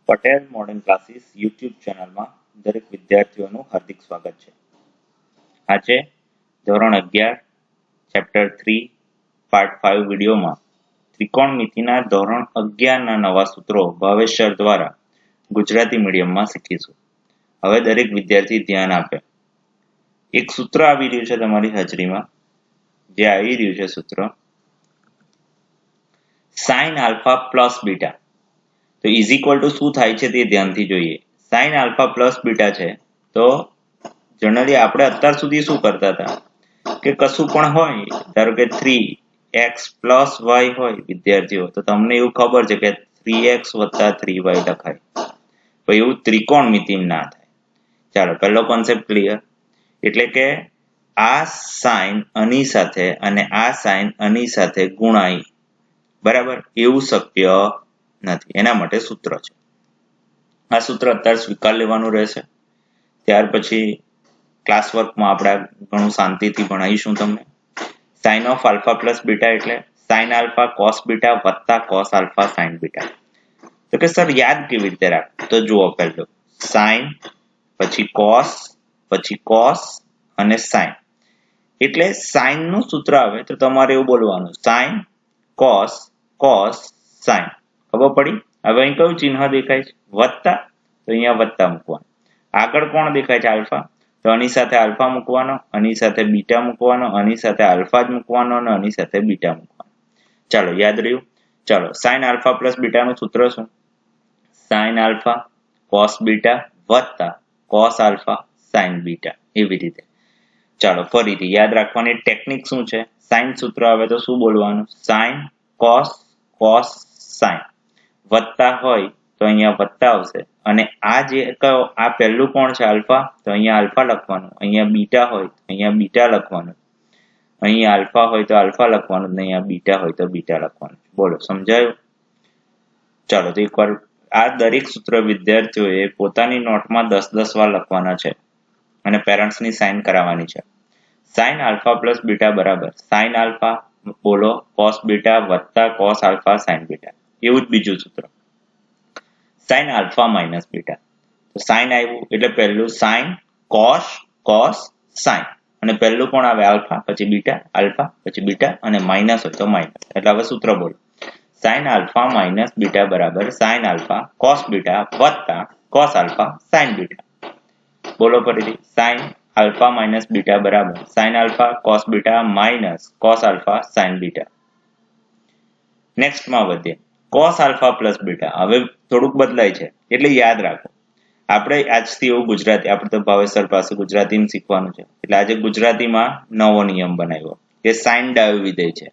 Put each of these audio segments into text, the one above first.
Patel modern classes YouTube ચેનલમાં દરેક વિદ્યાર્થીઓનું હાર્દિક સ્વાગત છે. આજે ધોરણ 11 ચેપ્ટર 3 પાર્ટ 5 વિડીયોમાં ત્રિકોણમિતિના ધોરણ 11ના નવા સૂત્રો ભાવેશ સર દ્વારા ગુજરાતી મીડિયમમાં શીખીશું. હવે દરેક વિદ્યાર્થી ધ્યાન આપે. એક સૂત્ર આવી રહ્યું છે તમારી હાજરીમાં, જે આવી રહ્યું છે સૂત્ર sin આલ્ફા પ્લસ બીટા. તો ઇઝ ઇક્વલ ટુ શું થાય છે તે ધ્યાનથી જોઈએ. sin આલ્ફા પ્લસ બીટા છે તો જનરલી આપણે અત્યાર સુધી શું કરતા હતા કે કશું પણ હોય, ધારો કે 3x પ્લસ y હોય વિદ્યાર્થીઓ, તો તમને એવું ખબર છે કે 3x વત્તા 3y લખાય, તો એવું ત્રિકોણમિતિમાં ના થાય. ચાલો પહેલો કોન્સેપ્ટ ક્લિયર. એટલે કે આ સાઇન આની સાથે અને આ સાઇન આની સાથે ગુણાય, બરાબર, એવું શક્ય નથી. એના માટે સૂત્ર છે. આ સૂત્ર અત્યારે સ્વીકાર લેવાનું રહેશે. ત્યાર પછી ક્લાસ વર્કમાં આપણે ઘણું શાંતિથી ભણાવીશું તમને. Sine of alpha plus beta એટલે સાઇન આલ્ફા કોસ બીટા વત્તા કોસ આલ્ફા સાઇન બીટા. તો કે સર યાદ કેવી રીતે રાખ? તો જુઓ, પહેલું સાઇન, પછી કોસ અને સાઇન. એટલે સાઇન નું સૂત્ર આવે તો તમારે એવું બોલવાનું સાઇન કોસ સાઇન. ખબર પડી? હવે અહીં કયું ચિહ્ન દેખાય છે? વત્તા, તો અહીંયા વત્તા મૂકવાનું. આગળ કોણ દેખાય છે? આલ્ફા, તો આની સાથે આલ્ફા મૂકવાનો, આની સાથે બીટા મૂકવાનો, આની સાથે આલ્ફા જ મૂકવાનો અને આની સાથે બીટા મૂકવાનો. ચાલો યાદ રહ્યું. ચાલો સાઇન આલ્ફા પ્લસ બીટા નું સૂત્ર શું? સાઇન આલ્ફા કોસ બીટા વત્તા કોસ આલ્ફા સાઇન બીટા. એવી રીતે. ચાલો ફરીથી યાદ રાખવાની ટેકનિક શું છે? સાઇન સૂત્ર આવે તો શું બોલવાનું? Sine cos sine. વત્તા હોય તો અહીંયા વત્તા આવશે, અને આ જે કયો આ પહેલું કોણ છે? આલ્ફા, તો અહીંયા આલ્ફા લખવાનું. અહીંયા બીટા હોય તો અહીંયા બીટા લખવાનું. અહીંયા આલ્ફા હોય તો આલ્ફા લખવાનું, ને અહીંયા બીટા હોય તો બીટા લખવાનું. બોલો, સમજાયું? ચાલો તો એકવાર આ દરેક સૂત્ર વિદ્યાર્થીઓએ પોતાની નોટમાં 10-10 વાર લખવાના છે અને પેરેન્ટ્સની સાઇન કરાવવાની છે. સાઇન આલ્ફા પ્લસ બીટા બરાબર સાઇન આલ્ફા બોલો કોસ બીટા વત્તા કોસ આલ્ફા સાઇન બીટા. એવું જ બીજું સૂત્ર સાઇન આલ્ફા માઇનસ બીટા. તો સાઇન આવ્યું એટલે પહેલું સાઇન કોસ સાઇન, અને પહેલું કોણ આવે? આલ્ફા, પછી બીટા, આલ્ફા પછી બીટા, અને માઇનસ હોય તો માઇનસ. એટલે હવે સૂત્ર બોલો સાઇન આલ્ફા માઇનસ બીટા બરાબર સાઇન આલ્ફા કોસ બીટા વત્તા કોસ આલ્ફા સાઇન બીટા. બોલો ફરીથી સાઇન આલ્ફા માઇનસ બીટા બરાબર sine alpha cos beta minus cos alpha sine beta. નેક્સ્ટમાં વધીએ કોસ આલ્ફા પ્લસ બીટા. હવે થોડુંક બદલાય છે એટલે યાદ રાખો. આપણે આજથી એવું ગુજરાતી, આપણે તો ભાવેશ સર પાસે ગુજરાતીમાં શીખવાનું છે, એટલે આજે ગુજરાતીમાં નવો નિયમ બનાવ્યો કે સાઇન ડાયો વિધેય છે.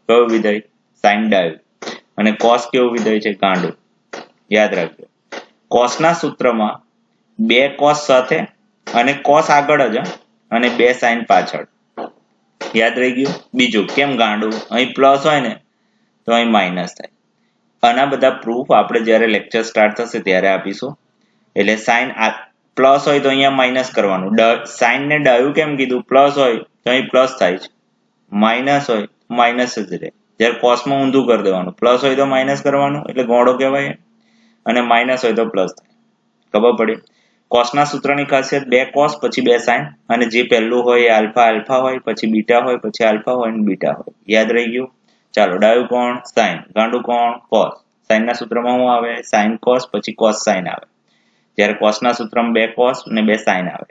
કયો વિધેય? સાઇન ડાયો. અને કોસ કેવું વિધેય છે? ગાંડું. યાદ રાખજો, કોસના સૂત્રમાં બે કોસ સાથે અને કોસ આગળ જ અને બે સાઇન પાછળ. યાદ રહી ગયું? બીજું કેમ ગાંડું? અહીં પ્લસ હોય ને તો અહીં માઇનસ થાય. આના બધા પ્રૂફ આપણે જ્યારે લેક્ચર સ્ટાર્ટ થશે ત્યારે આપીશું. એટલે સાઇન પ્લસ હોય તો અહીંયા માઇનસ કરવાનું. સાઇન ને ડાયું કેમ કીધું? પ્લસ હોય તો અહીં પ્લસ થાય છે, માઇનસ હોય તો માઇનસ જ રહે. જ્યારે કોસમાં ઊંધું કરી દેવાનું, પ્લસ હોય તો માઇનસ કરવાનું એટલે ગોળો કહેવાય, અને માઇનસ હોય તો પ્લસ થાય. ખબર પડી? કોસના સૂત્રની ખાસિયત બે કોસ પછી બે સાઇન, અને જે પહેલું હોય એ આલ્ફા હોય, પછી બીટા હોય, પછી આલ્ફા હોય અને બીટા હોય. યાદ રહી ગયું? ચાલો ડાયું કોણ? સાઇન. ગાંડું કોણ? કોસ. સાઇનના સૂત્રમાં શું આવે? સાઇન કોસ પછી કોસ સાઇન આવે. જ્યારે કોસના સૂત્રમાં બે કોસ અને બે સાઇન આવે.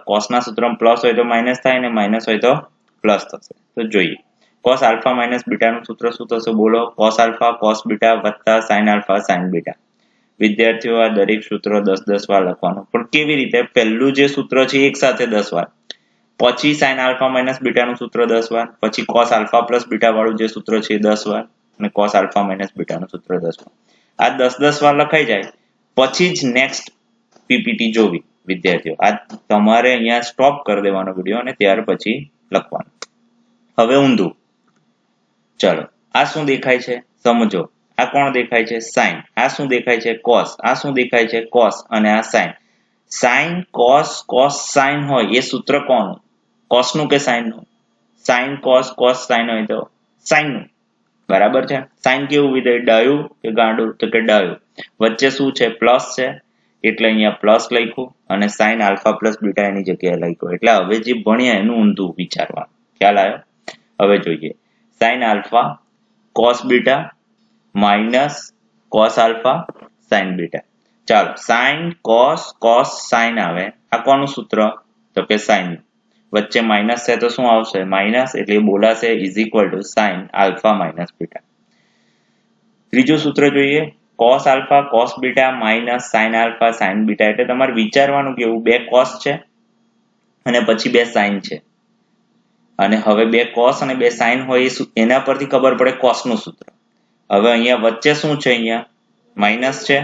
કોસના સૂત્રમાં પ્લસ હોય તો માઇનસ થાય, અને માઇનસ હોય તો પ્લસ થશે. તો જોઈએ કોસ આલ્ફા માઇનસ બીટાનું સૂત્ર શું થશે? બોલો કોસ આલ્ફા કોસ બીટા વત્તા સાઇન આલ્ફા સાઇન બીટા. વિદ્યાર્થીઓ આ દરેક સૂત્રો 10-10 વાર લખવાનું. પણ કેવી રીતે? પહેલું જે સૂત્ર છે એક સાથે 10 વાર, પછી સાઇન આલ્ફા માઇનસ બીટાનું સૂત્ર 10 વાર, પછી કોસ આલ્ફા પ્લસ બીટા વાળું જે સૂત્ર છે એ 10 વાર, અને કોસ આલ્ફા માઇનસ બીટાનું સૂત્ર 10 વાર. આ 10-10 વાર લખાઈ જાય પછી જ નેક્સ્ટ પીપીટી જોવી વિદ્યાર્થીઓ. આ તમારે અહીંયા સ્ટોપ કરી દેવાનો વિડીયો અને ત્યાર પછી લખવાનું. હવે ઊંધું. ચાલો આ શું દેખાય છે સમજો. આ કોણ દેખાય છે? સાઇન. આ શું દેખાય છે? કોસ. આ શું દેખાય છે? કોસ. અને આ સાઇન. સાઇન કોસ સાઇન હોય એ સૂત્ર કોનું? કોસનું કે સાઇનનું? સાઇન કોસ સાઇન હોય તો સાઇનનું. બરાબર છે? સાઇન કેવું વિધેય? ડાયું કે ગાંડું? તો કે ડાયું. વચ્ચે શું છે પ્લસ છે એટલે અહીંયા પ્લસ લખ્યું અને sin આલ્ફા પ્લસ બીટા એની જગ્યાએ લખ્યું એટલે હવે જે ભણ્યા એનું ઊંધું વિચારવાનું ખ્યાલ આવ્યો હવે જોઈએ sin alpha cos beta minus cos alpha sin beta ચાલો sin cos sin આવે આ કોનું સૂત્ર તો કે sin વચ્ચે માઇનસ છે તો શું આવશે માઇનસ એટલે બોલાશે is equal to sin alpha minus beta ત્રીજું સૂત્ર જોઈએ cos alpha cos beta minus sin alpha sin beta એટલે તમારે વિચારવાનું કેવું બે cos છે અને પછી બે sin છે અને હવે બે cos અને બે sin હોય એના પરથી ખબર પડે cos નું સૂત્ર હવે અહીંયા વચ્ચે શું છે અહીંયા માઇનસ છે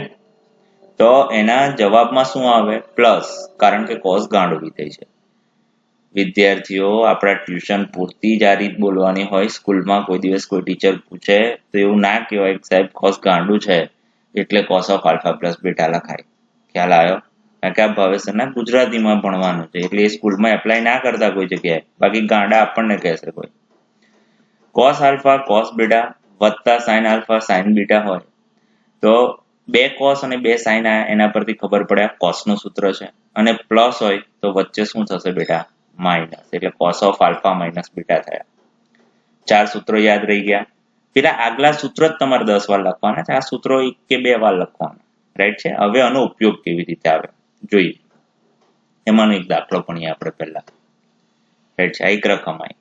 તો એના જવાબમાં શું આવે પ્લસ કારણ કે cos ગાંડો વિધેય છે વિદ્યાર્થીઓ આપણા ટ્યુશન પૂરતી જ આ રીત બોલવાની હોય સ્કૂલમાં કોઈ દિવસ કોઈ ટીચર પૂછે તો એવું ના કહેવાય કે સાહેબ cos ગાંડું છે એટલે cos of alpha plus beta લખાય ખ્યાલ આવ્યો કારણ કે આ ભવિષ્યના ગુજરાતીમાં ભણવાનું છે એટલે એ સ્કૂલમાં એપ્લાય ના કરતા કોઈ જગ્યાએ બાકી ગાંડા આપણને કહેશે કોઈ cos આલ્ફા cos બીટા વત્તા sin આલ્ફા sin બીટા હોય તો બે cos અને બે sin એના પરથી ખબર પડે આ cos નું સૂત્ર છે અને પ્લસ હોય તો વચ્ચે શું થશે બેટા માઇનસ એટલે cos of alpha minus beta થયા ચાર સૂત્રો યાદ રહી ગયા પેલા આગલા સૂત્ર જ તમારે 10 વાર લખવાના છે આ સૂત્રો એક કે બે વાર લખવાના રાઈટ છે હવે આનો ઉપયોગ કેવી રીતે આવે જોઈએ એમાંનો એક દાખલો ભણીએ આપણે પહેલા રાઈટ છે આ એક રકમ આવી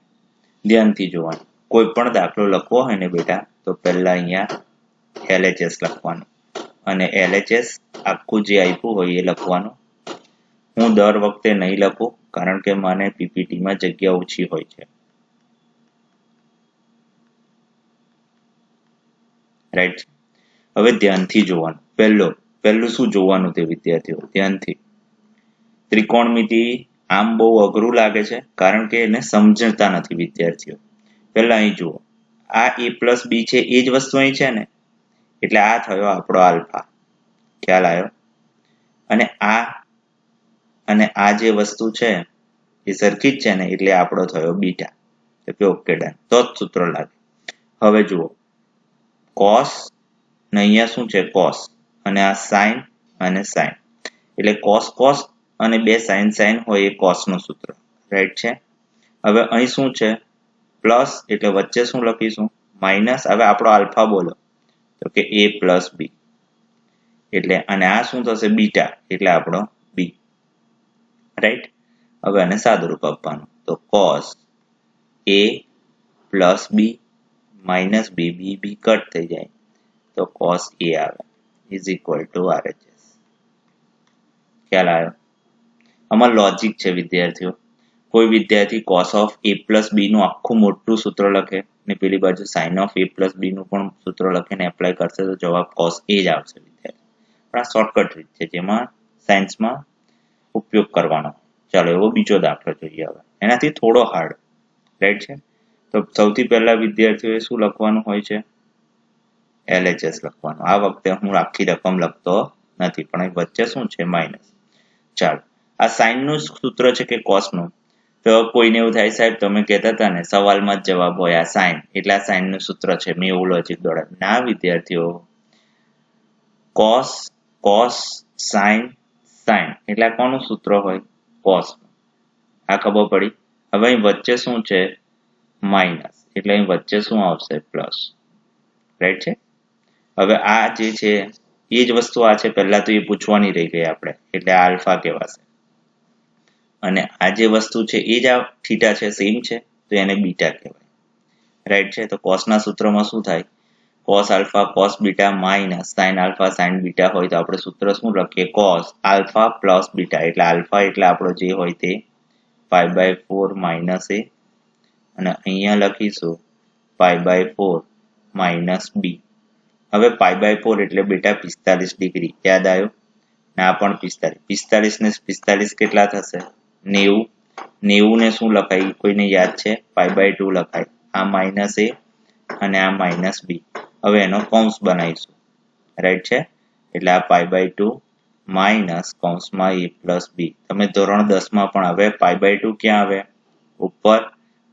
ધ્યાનથી જોવાનું કોઈ પણ દાખલો લખવો હોય ને બેટા તો પહેલા અહીંયા LHS લખવાનું અને LHS આખું જે આપ્યું હોય એ લખવાનું હું દર વખતે નહીં લખું કારણ કે મને પીપીટીમાં જગ્યા ઓછી હોય છે રાઈટ હવે ધ્યાનથી જોવાનું પહેલું શું જોવાનું તે વિદ્યાર્થીઓ ધ્યાનથી ત્રિકોણમિતિ આમ બહુ અઘરું લાગે છે કારણ કે એને સમજતા નથી વિદ્યાર્થીઓ પહેલા અહીં જુઓ આ a પ્લસ b છે એ જ વસ્તુ અહીં છે ને એટલે આ થયો આપણો આલ્ફા ખ્યાલ આવ્યો અને આ જે વસ્તુ છે એ સરખી જ છે ને એટલે આપણો થયો બીટા તો કે ઓકે ડન તો જ સૂત્ર લાગે હવે જુઓ cos ને અહીંયા શું છે cos અને આ sin અને sin એટલે cos અને બે sin હોય એ cos નું સૂત્ર રાઈટ છે હવે અહીં શું છે પ્લસ એટલે વચ્ચે શું લખીશું માઇનસ હવે આપણો આલ્ફા બોલો તો કે a પ્લસ b એટલે અને આ શું થશે બીટા એટલે આપણો b રાઈટ હવે આને સાદુરૂપ આપવાનું તો cos a plus b minus b cut થઈ જાય તો cos a આવે ઇઝ ઇક્વલ ટુ RHS ખ્યાલ આવ્યો આમાં લોજિક છે વિદ્યાર્થીઓ કોઈ વિદ્યાર્થી cos of a plus b નું આખું મોટું સૂત્ર લખે ને પેલી બાજુ sin of a plus b નું પણ સૂત્ર લખે ને એપ્લાય કરશે તો જવાબ cos a જ આવશે વિદ્યાર્થી પણ આ શોર્ટકટ રીત છે જેમાં સાયન્સમાં ઉપયોગ કરવાનો ચાલો એવો બીજો દાખલો જોઈએ હવે એનાથી થોડો હાર્ડ રાઈટ છે તો સૌથી પહેલા વિદ્યાર્થીઓએ શું લખવાનું હોય છે LHS લખવાનું આ વખતે હું આખી રકમ લખતો નથી પણ વચ્ચે શું છે માઇનસ ચાલો આ sin નું સૂત્ર છે કે cos નું તો કોઈને એવું થાય સાહેબ તમે કહેતા હતા ને સવાલમાં જ જવાબ હોય આ sin એટલે આ sin નું સૂત્ર છે મેં એવું લોજિક દોડાવ્યું ના વિદ્યાર્થીઓ cos sin એટલે આ કોનું સૂત્ર હોય cos આ ખબર પડી હવે અહીં વચ્ચે શું છે માઇનસ એટલે અહીં વચ્ચે શું આવશે પ્લસ રાઈટ છે હવે આ જે છે એ જ વસ્તુ આ છે પહેલા તો એ પૂછવાની રહી ગઈ આપણે એટલે આલ્ફા કહેવાશે અને આ જે વસ્તુ છે એ જ આ થીટા છે સેમ છે તો એને બીટા કહેવાય રાઈટ છે તો cos ના સૂત્રમાં શું થાય cos alpha cos beta minus sin alpha sin beta હોય તો આપણે સૂત્ર શું લખીએ cos આલ્ફા પ્લસ બીટા એટલે આલ્ફા એટલે આપણો જે હોય તે π/4 માઇનસ a અને અહીંયા લખીશું π/4 માઇનસ b હવે π/4 એટલે બેટા 45 ડિગ્રી યાદ આવ્યો ના પણ 45 ને 45 કેટલા થશે 90 ને શું લખાય કોઈને યાદ છે π/2 લખાય આ માઇનસ a અને આ માઇનસ b હવે એનો કૌંસ બનાવીશું રાઈટ છે એટલે આ π/2 માઇનસ કૌંસમાં a પ્લસ b તમે ધોરણ 10 માં પણ હવે π/2 ક્યાં આવે ઉપર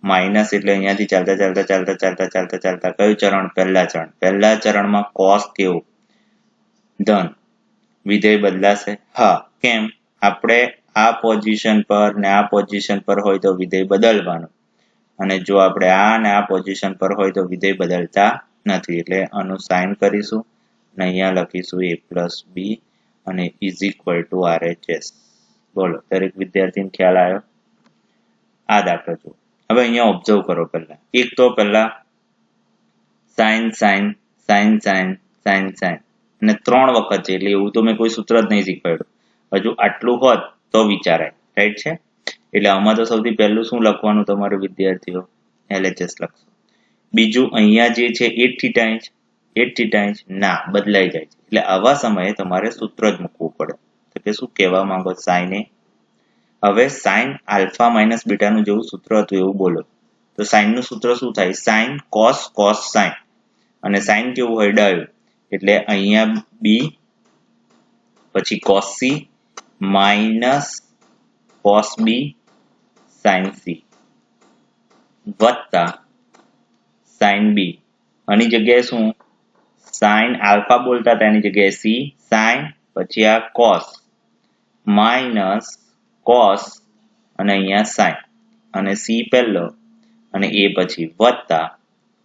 માઇનસ એટલે અહીંયાથી ચાલતા કયું ચરણ પહેલા ચરણમાં cos કેવું ધન વિધેય બદલાશે? હા. કેમ? આપણે આ પોઝિશન પર ને આ પોઝિશન પર હોય તો વિધેય બદલવાનું, અને જો આપણે આ અને આ પોઝિશન પર હોય તો વિધેય બદલતા નથી. એટલે આનું સાઇન કરીશું અને અહીંયા લખીશું a પ્લસ બી અને ઇઝ ઇક્વલ ટુ RHS. બોલો, દરેક વિદ્યાર્થીને ખ્યાલ આવ્યો? આ દાખલો જુઓ. હવે અહીંયા ઓબ્ઝર્વ કરો. પહેલા sign sign sign sign sign sign અને 3 વખત છે, એટલે એવું તો મેં કોઈ સૂત્ર જ નહીં શીખવાડ્યું. હજુ આટલું હોત તો વિચારાય. રાઈટ છે? એટલે આમાં તો સૌથી પહેલું શું લખવાનું તમારે વિદ્યાર્થીઓ? LHS લખશો. બીજું અહીંયા જે છે 8 ઇંચ ના બદલાઈ જાય છે, એટલે આવા સમયે તમારે સૂત્ર જ મૂકવું પડે. તો કે શું કહેવા માંગો? સાઇન એ. હવે સાઇન આલ્ફા માઇનસ બીટાનું જેવું સૂત્ર હતું એવું બોલો. તો સાઇનનું સૂત્ર શું થાય? સાઇન કોસ કોસ સાઇન, અને સાઇન કેવું હોય? ડાયું. એટલે અહીંયા બી પછી cos C minus cos B sine C વત્તા સાઇન બી. આની જગ્યાએ શું? સાઇન આલ્ફા બોલતા હતા એની જગ્યાએ સી સાઇન, પછી આ કોસ માઇનસ કોસ અને અહીંયા સાઇન, અને સી પહેલો અને એ પછી વત્તા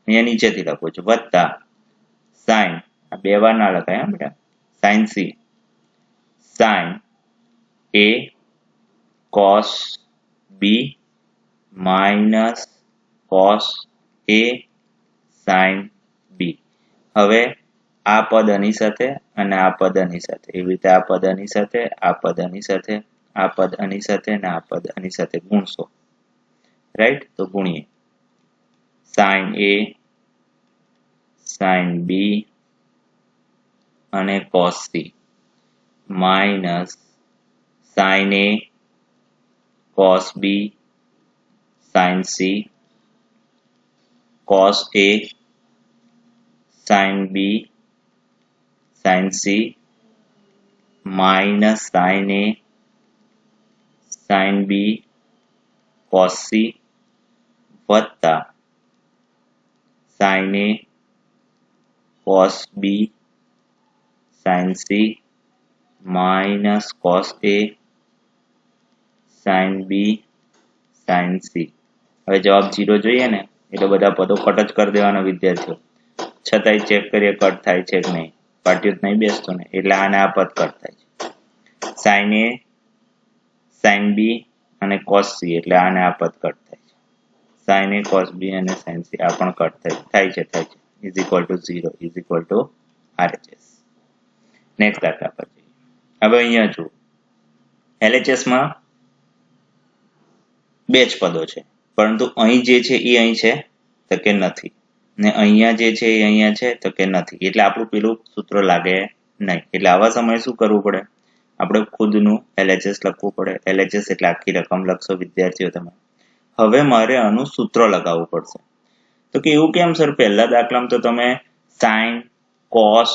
અહીંયા નીચેથી લખું છું વત્તા સાઇન, આ બે વાર ના લખાય હા બેટા, sine C sine A cos B minus cos A sine B. હવે આ પદ આની સાથે અને આ પદ આની સાથે, એવી રીતે આ પદ આની સાથે, આ પદ આની સાથે, આ પદ આની સાથે અને આ પદ આની સાથે ગુણશો. રાઈટ? તો ગુણીએ. સાઇન એ સાઇન બી અને cos C minus sine A cos B sine C cos A sine B sine C minus sine A sine B cos C વત્તા sine A cos B sine C minus cos A sine B sine C. હવે જવાબ 0 જોઈએ ને, એટલે બધા પદો cut જ કરી દેવાના વિદ્યાર્થીઓ. છતાંય ચેક કરીએ કટ થાય છે કે નહીં. પાટિયું જ નહીં બેસતો ને, એટલે આને આ પદ કટ થાય છે. સાઇન એ સાઇન બી અને કોસ સી, એટલે આને આ પદ કટ થાય છે. સાઇન એ કોસ બી અને સાઇન સી આ પણ કટ થાય છે is equal to 0 is equal to RHS. Next દાખલા પર જઈએ. હવે અહીંયા જુઓ, LHS માં બે જ પદો છે, પરંતુ અહીં જે છે એ અહીં છે તો કે નથી, ને અહીંયા જે છે એ અહીંયા છે તો કે નથી, એટલે આપણું પેલું સૂત્ર લાગે નહીં. એટલે આવા સમયે શું કરવું પડે? આપણે ખુદનું LHS લખવું પડે. LHS એટલે આખી રકમ લખશો વિદ્યાર્થીઓ તમે. હવે મારે આનું સૂત્ર લગાવવું પડશે. તો કે એવું કેમ સર? પહેલા દાખલામાં તો તમે સાઇન કોસ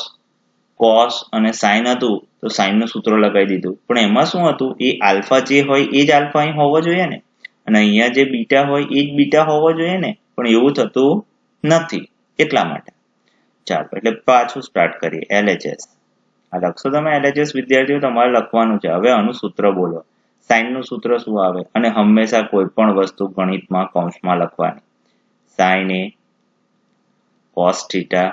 કોસ અને સાઇન હતું તો સાઇનનું સૂત્ર લગાવી દીધું, પણ એમાં શું હતું? એ આલ્ફા જે હોય એ જ આલ્ફા અહીં હોવો જોઈએ ને, અને અહીંયા જે બીટા હોય એ જ બીટા હોવો જોઈએ ને, પણ એવું થતું નથી. એટલા માટે ચાલો એટલે પાછું સ્ટાર્ટ કરીએ. LHS આ લખશો તમે. LHS વિદ્યાર્થીઓ તમારે લખવાનું છે. હવે આનું સૂત્ર બોલો. સાઇનનું સૂત્ર શું આવે? અને હંમેશા કોઈ પણ વસ્તુ ગણિતમાં કૌંસમાં લખવાની. સાઇન એ કોસ થીટા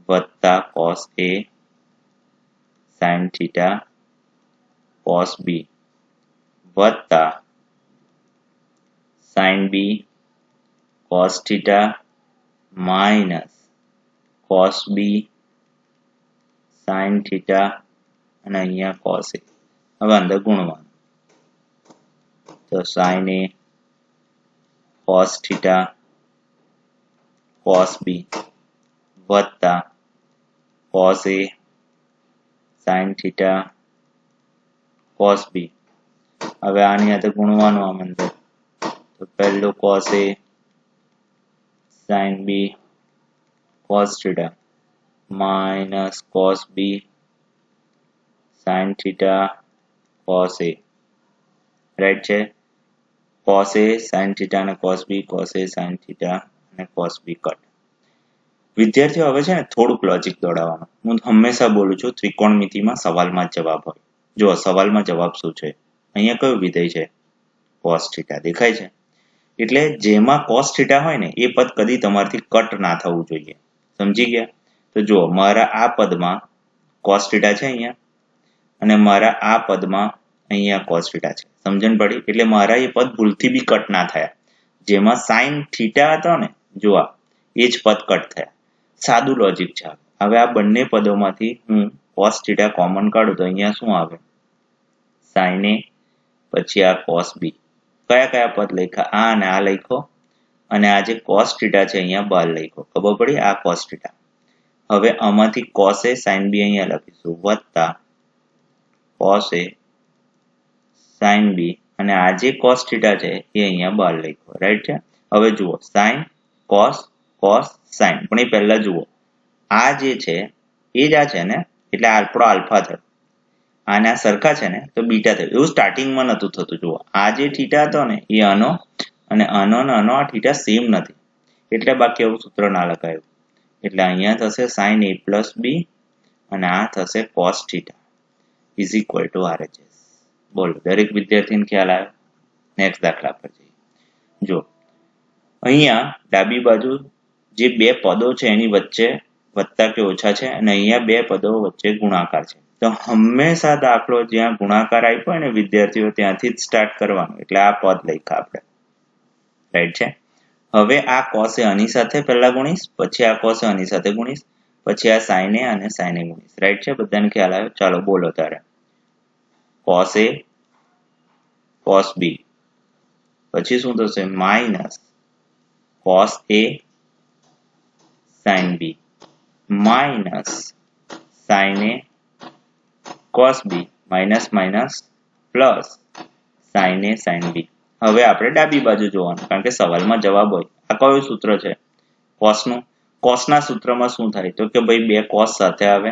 વત્તા cos A sine theta cos B વત્તા sine B cos theta minus cos B sine theta અને અહીંયા કોસ એ. હવે અંદર ગુણવાનું. તો sine A cos theta cos B વત્તા cos A sine theta cos B. હવે આની સાથે ગુણવાનું આમ અંદર. તો પહેલું cos A sine B cos theta minus cos B sine theta cos A. Right છે? કોસ એ સાઇન થીટા અને cos B, cos A sine theta અને કોસ બી કટ. વિદ્યાર્થીઓ હવે છે ને થોડુંક લોજિક દોડાવવાનું. હું હંમેશા બોલું છું ત્રિકોણમિતિમાં સવાલમાં જ જવાબ હોય. જો સવાલમાં જવાબ શું છે? અહીંયા કયું વિધેય છે? cos થીટા દેખાય છે. એટલે જેમાં cos થીટા હોય ને એ પદ કદી તમારથી કટ ના થવું જોઈએ. સમજી ગયા? તો જો મારા આ પદમાં cos થીટા છે અહીંયા અને મારા આ પદમાં અહીંયા cos થીટા છે. સમજણ પડી? એટલે મારા એ પદ ભૂલથી બી કટ ના થયા. જેમાં sin થીટા હતો ને જો એ જ પદ કટ થયા. સાદું લોજિક છે. હવે આ બંને પદોમાંથી હું cos થીટા કોમન કાઢું તો અહીંયા શું આવે? sin a પછી આ cos b. કયા કયા પદ લખ્યા? આ અને આ લખ્યો અને આ જે cos થીટા છે અહીંયા બહાર લખ્યો. ખબર પડી? આ cos થીટા. હવે આમાંથી cos a sin b અહીંયા લખીશું વત્તા cos a sin b અને આ જે cos થીટા છે એ અહીંયા બહાર લખ્યો. રાઈટ છે? હવે જુઓ sin cos cos sin. પણ એ પહેલા જુઓ આ જે છે એ જ આ છે ને એટલે આપણો આલ્ફા થયો. આના સરખા છે ને તો બીટા થયું. એવું સ્ટાર્ટિંગમાં નતું થતું. જુઓ આ જે થીટા હતો ને એ આનો અને આનો ને આનો આ થીટા સેમ નથી એટલે બાકી એવું સૂત્ર ના લખાયું. એટલે અહીંયા થશે sin a plus b અને આ થશે cos theta is equal to RHS. બોલો દરેક વિદ્યાર્થીને ખ્યાલ આવ્યો? નેક્સ્ટ દાખલા પર જઈએ. જો અહીંયા ડાબી બાજુ જે બે પદો છે એની વચ્ચે વત્તા કે ઓછા છે અને અહીંયા બે પદો વચ્ચે ગુણાકાર છે. તો હંમેશા દાખલો જ્યાં ગુણાકાર આપ્યો હોય ને વિદ્યાર્થીઓ ત્યાંથી જ સ્ટાર્ટ કરવાનું. એટલે આ પદ લખ્યા આપણે. રાઈટ છે? હવે આ cos એ આની સાથે પહેલા ગુણીશ, પછી આ cos એ આની સાથે ગુણીશ, પછી આ sin a અને sin a ગુણીશ. રાઈટ છે? બધાને ખ્યાલ આવ્યો? ચાલો બોલો તારે. cos a cos b પછી શું થશે? Minus cos a sin b minus sin a cos b minus minus plus sin a sin b. હવે આપણે ડાબી બાજુ જોવાનું કારણ કે સવાલમાં જવાબ હોય. આ કયું સૂત્ર છે? cos નું. cos ના સૂત્રમાં શું થાય? તો કે ભાઈ બે cos સાથે આવે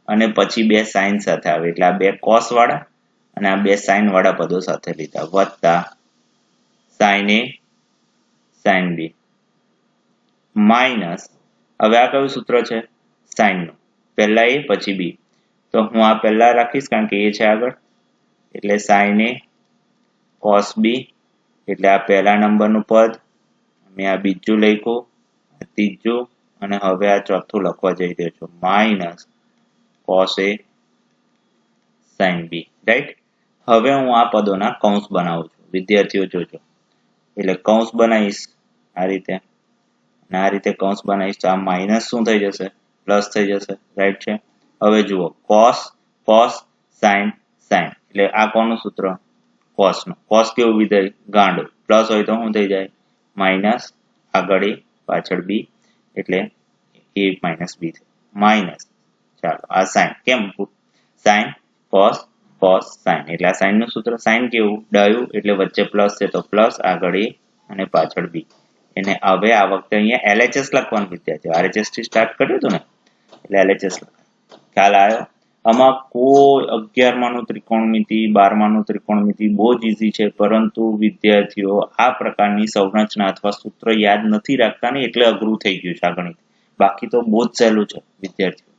અને પછી બે sin સાથે આવે એટલે આ બે cos વાળા અને આ બે sin વાળા પદો સાથે લીધા વત્તા sin a sin b minus હવે આ કયું સૂત્ર છે? sin નું. પહેલા a પછી b. તો હું આ પહેલા રાખીશ કારણ કે એ છે આગળ એટલે sin a cos b એટલે આ પહેલા નંબરનું પદ મેં આ બીજું લખ્યું, આ ત્રીજું અને હવે આ ચોથું લખવા જઈ રહ્યો છું minus cos a sin b. Right? હવે હું આ પદોના કૌંસ બનાવું છું. વિદ્યાર્થીઓ જોજો. એટલે કૌંસ બનાવીશ આ રીતે અને આ રીતે કૌંસ બનાવીશ તો આ માઇનસ શું થઈ જશે? પ્લસ થઈ જશે. રાઈટ છે? હવે જુઓ cos cos sin sin એટલે આ કોનું સૂત્ર? cos નું. cos કેવું વિધેય? ગાંડું. પ્લસ હોય તો શું થઈ જાય? માઇનસ આગળ a પાછળ b એટલે a માઇનસ b માઇનસ. ચાલો આ sin કેમ? sin cos cos sin એટલે આ sin નું સૂત્ર. sin કેવું? ડાયું એટલે વચ્ચે પ્લસ છે તો પ્લસ આગળ a અને પાછળ b. એને હવે આ વખતે અહીંયા LHS લખવાનું વિદ્યાર્થીઓ. RHS થી સ્ટાર્ટ કર્યું હતું ને એટલે LHS લખાય. ખ્યાલ આવ્યો? આમાં કોઈ 11 માનું ત્રિકોણમિતિ 12 માનું ત્રિકોણમિતિ બહુ જ ઈઝી છે પરંતુ વિદ્યાર્થીઓ આ પ્રકારની સંરચના અથવા સૂત્ર યાદ નથી રાખતા ને એટલે અઘરું થઈ ગયું છે આ ગણિત. બાકી તો બહુ જ સહેલું છે વિદ્યાર્થીઓ.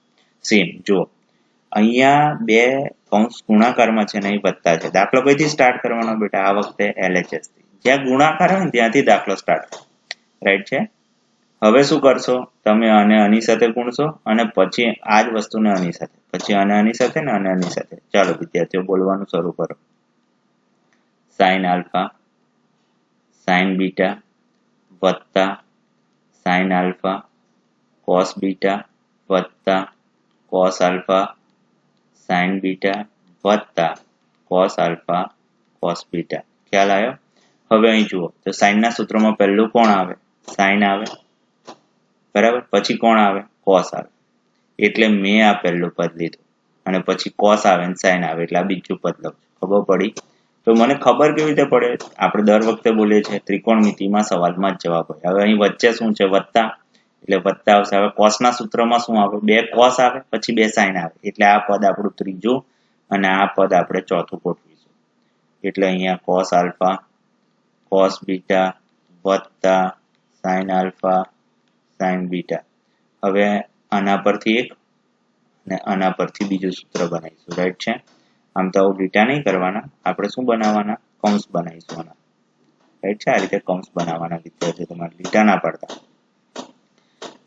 સેમ જો અહીંયા બે કૌંસ ગુણાકારમાં છે ને એ વત્તા છે. દાખલો કઈથી સ્ટાર્ટ કરવાનો બેટા? આ વખતે LHS થી. જ્યાં ગુણાકાર હોય ને ત્યાંથી દાખલો સ્ટાર્ટ થાય. રાઈટ છે? હવે શું કરશો? તમે આને આની સાથે ગુણશો અને પછી આ જ વસ્તુને આની સાથે, પછી આને આની સાથે ને આને આની સાથે. ચાલો વિદ્યાર્થીઓ બોલવાનું શરૂ કરો. sin આલ્ફા sin બીટા વત્તા sin આલ્ફા cos બીટા વત્તા cos આલ્ફા sin બીટા વત્તા cos આલ્ફા cos બીટા. ખ્યાલ આવ્યો? હવે અહીં જુઓ તો sin ના સૂત્રમાં પહેલું કોણ આવે? sin આવે બરાબર. પછી કોણ આવે? cos આવે. એટલે મેં આ પહેલું પદ લીધું અને પછી cos આવે અને sin આવે એટલે આ બીજું પદ લઉં. ખબર પડી? તો મને ખબર કેવી રીતે પડે? આપણે દર વખતે બોલીએ છીએ ત્રિકોણમિતિમાં સવાલમાં જ જવાબ હોય. હવે અહીં વચ્ચે શું છે? વત્તા એટલે વત્તા આવશે. હવે cos ના સૂત્રમાં શું આવે? બે cos આવે પછી બે sin આવે એટલે આ પદ આપણું ત્રીજું અને આ પદ આપણે ચોથું ગોઠવીશું. એટલે અહીંયા cos આલ્ફા cos બીટા વત્તા sin આલ્ફા sin બીટા. હવે આના પરથી એક અને આના પરથી બીજું સૂત્ર બનાવીશું, રાઈટ છે। આમ તો આવું લીટા નહીં કરવાના, આપણે શું બનાવવાના, કૌંસ બનાવીશું આના, રાઈટ છે। આ રીતે કૌંસ બનાવવાના વિદ્યાર્થીઓ, તમારે લીટા ના પડતા।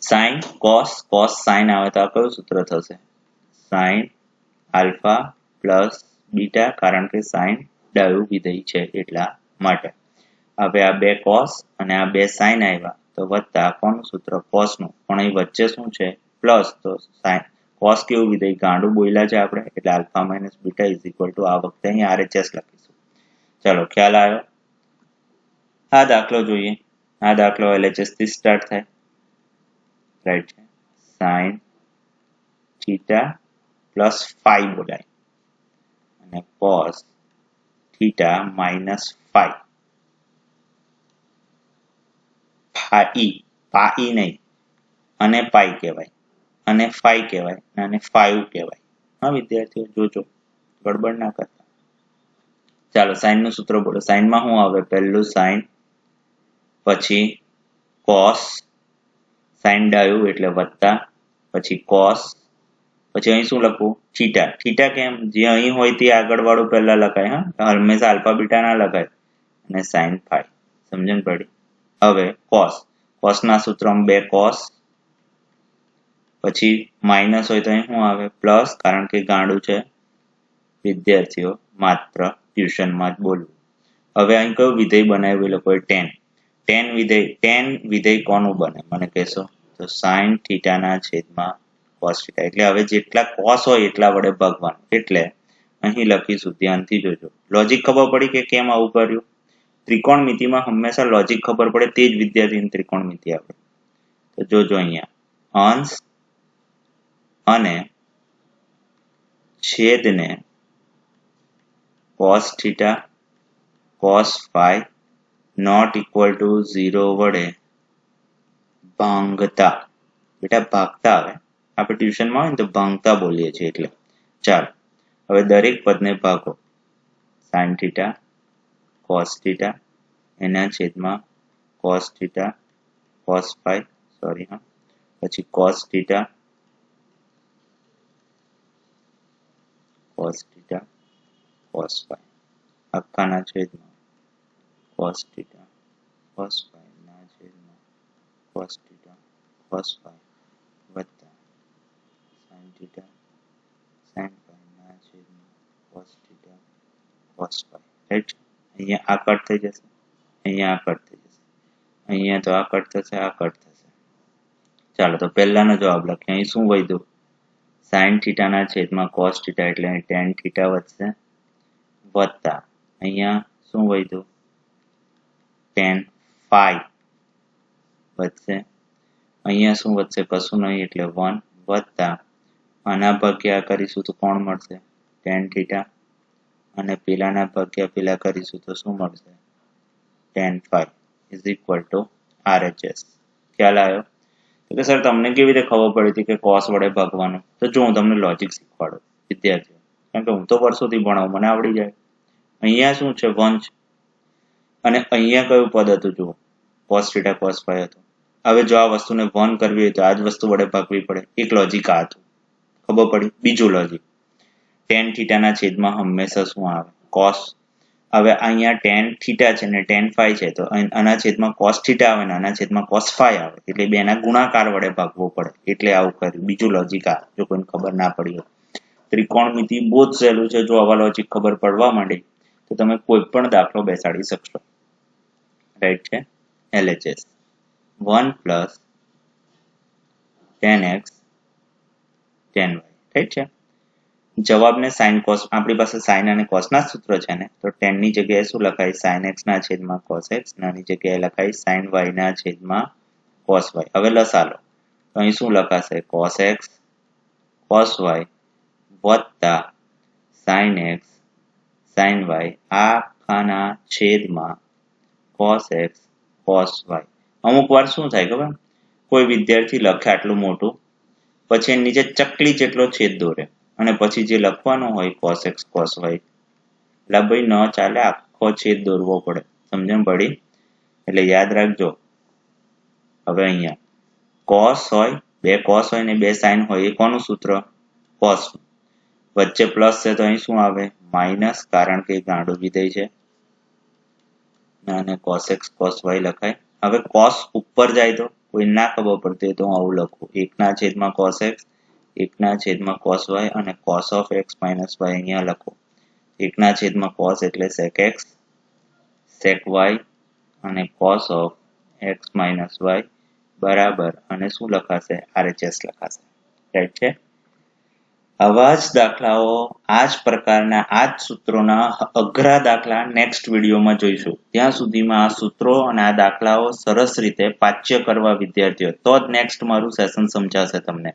સાઇન કોસ, કોસ સાઇન આવે તો આ કયું સૂત્ર થશે, સાઇન આલ્ફા પ્લસ બીટા, કારણ કે સાઇન ડાયું વિધેય છે એટલા માટે। હવે આ બે કોસ અને આ બે સાઇન આવ્યા તો વત્તા કોનું સૂત્ર, કોસ નું, પણ અહીં વચ્ચે શું છે, પ્લસ, તો સાઇન કોસ કેવું વિધેય, ગાંડું બોલ્યા છે આપણે, એટલે alpha minus beta is equal two, આ વખતે અહીં RHS લખીશું। ચલો ખ્યાલ આવ્યો। આ દાખલો જોઈએ। આ દાખલો LHS થી સ્ટાર્ટ થાય, રાઈટ છે। સાઇન થીટા પ્લસ ફાઈ બોલાય અને કોસ થીટા માઇનસ ફાઈ, પાઈ નહીં, અને પાઈ કહેવાય, અને ફાઈ કહેવાય, અને ફાઈવ કહેવાય। હા વિદ્યાર્થીઓ જોજો, ગડબડ ના કરતા। ચાલો સાઇન નું સૂત્ર બોલો। સાઇનમાં શું આવે, પહેલું સાઇન, પછી કોસ, સાઇન ડાયું એટલે વત્તા, પછી કોસ, પછી અહીં શું લખવું, થીટા। થીટા કેમ, જે અહીં હોય તે આગળ વાળું પહેલા લખાય, હા હંમેશા આલ્ફા બીટા ના લખાય, અને સાઇન ફાઈ, સમજણ પડી। હવે કોસ, કોસ ના સૂત્રમાં બે કોસ, પછી માઇનસ હોય તો અહીં શું આવે, પ્લસ, કારણ કે ગાંડું છે વિદ્યાર્થીઓ, માત્ર ટ્યુશનમાં જ બોલવું। હવે અહીં કયું વિધેય બનાવ્યું એ લોકોએ, ટેન, ટેન વિધેય કોનું બને મને કહેશો, તો સાઇન થીટાના છેદમાં કોસ થીટા, એટલે હવે જેટલા કોસ હોય એટલા વડે ભાગવાનું, એટલે અહીં લખીશું, ધ્યાનથી જોજો, લોજિક ખબર પડી કે કેમ આવું કર્યું। ત્રિકોણમિતિમાં હંમેશા લોજિક ખબર પડે તે જ વિદ્યાર્થીની ત્રિકોણમિતિ આપણે, તો જોજો અહીંયા અંશ અને છેદને cos theta cos phi not equal to 0 વડે ભાંગતા, બેટા ભાગતા આવે, આપણે ટ્યુશનમાં હોય ને તો ભાંગતા બોલીએ છીએ એટલે। ચાલો હવે દરેક પદને ભાગો, સાઇન થીટા cos થીટા એના છેદમાં cos theta cos phi, sorry હા, પછી cos theta cos theta cos phi આખાના છેદમાં cos થીટા cos ફાઈ ના છેદમાં cos થીટા cos ફાઈ વત્તા sin થીટા sin ફાઈ ના છેદમાં cos theta cos phi, right. અહીંયા આ કટ થઈ જશે, અહીંયા આ કટ થઈ જશે, અહીંયા તો આ કટ થશે, આ કટ થશે। ચાલો તો પહેલાનો જવાબ લખીએ, અહીં શું વધ્યું, સાઇન થીટાના છેદમાં cos થીટા એટલે tan થીટા વધશે, વત્તા અહીંયા શું વધ્યું, tan ફાઈ વધશે, અહીંયા શું વધશે, કશું નહીં એટલે 1, વત્તા આના ભાગ્યા કરીશું તો કોણ મળશે, tan થીટા, અને પેલાના ભાગ્યા પેલા કરીશું તો શું મળશે, tan phi is equal to RHS। ખ્યાલ આવ્યો? તો સર તમને કેવી રીતે ખબર પડી હતી કે કોસ વડે ભાગવાનું, તો જો હું તમને લોજિક શીખવાડું વિદ્યાર્થીઓ, કારણ કે હું તો વર્ષોથી ભણાવું, મને આવડી જાય। અહીંયા શું છે 1 છે, અને અહીંયા કયું પદ હતું જુઓ, cos થીટા cos ફાઈ હતું। હવે જો આ વસ્તુને 1 કરવી હોય તો આ જ વસ્તુ વડે ભાગવી પડે, એક લોજિક આ હતું, ખબર પડી। બીજું લોજિક, tan થીટાના છેદમાં હંમેશા શું આવે, cos, હવે અહીંયા tan થીટા છે ને tan ફાઈ છે, તો આના છેદમાં cos થીટા આવે ને આના છેદમાં cos ફાઈ આવે, એટલે બેના ગુણાકાર વડે ભાગવું પડે, એટલે આવું કર્યું। બીજું લોજિક આ, જો કોઈને ખબર ના પડી હોય, ત્રિકોણમિતિ બહુ જ સહેલું છે, જો આવા લોજિક ખબર પડવા માંડે તો તમે કોઈ પણ દાખલો બેસાડી શકશો, રાઈટ છે। LHS 1 plus tan x tan y, right છે। જવાબને sin cos, આપણી પાસે sin અને cos ના સૂત્ર છે ને, તો tan ની જગ્યાએ શું લખાય, sin x ના છેદમાં cos x, નાની જગ્યાએ લખાય sin y ના છેદમાં cos y। હવે લસા લો તો અહીં શું લખાશે, cos x cos y વત્તા sin x sin y આખાના છેદમાં cos x cos y। અમુક વાર શું થાય ખબર, કોઈ વિદ્યાર્થી લખે આટલું મોટું, પછી નીચે ચકલી જેટલો છેદ દોરે, અને પછી જે લખવાનું હોય cos x cos y, એટલે ભાઈ ન ચાલે, આખો છેદ દોરવો પડે, સમજણ પડી? એટલે યાદ રાખજો, હવે અહીંયા cos હોય બે cos હોય ને બે sin હોય એ કોનું સૂત્ર? cos. વચ્ચે પ્લસ છે તો અહીં શું આવે? માઇનસ, કારણ કે ગાંડું વિધેય છે અને cos x cos y લખાય. હવે cos ઉપર જાય તો કોઈ ના ખબર પડતી હોય તો હું આવું લખું, 1/cos x 1/cos y અને cos of x minus y અહીંયા લખો. 1/cos એટલે sec x sec y અને cos of x minus y બરાબર અને શું લખાશે? RHS લખાશે. રાઈટ છે. આવા જ દાખલાઓ, આ જ પ્રકારના આ જ સૂત્રોના અઘરા દાખલા નેક્સ્ટ વિડીયોમાં જોઈશું. ત્યાં સુધીમાં આ સૂત્રો અને આ દાખલાઓ સરસ રીતે પાચ્ય કરવા વિદ્યાર્થીઓ, તો જ નેક્સ્ટ મારું સેશન સમજાશે તમને.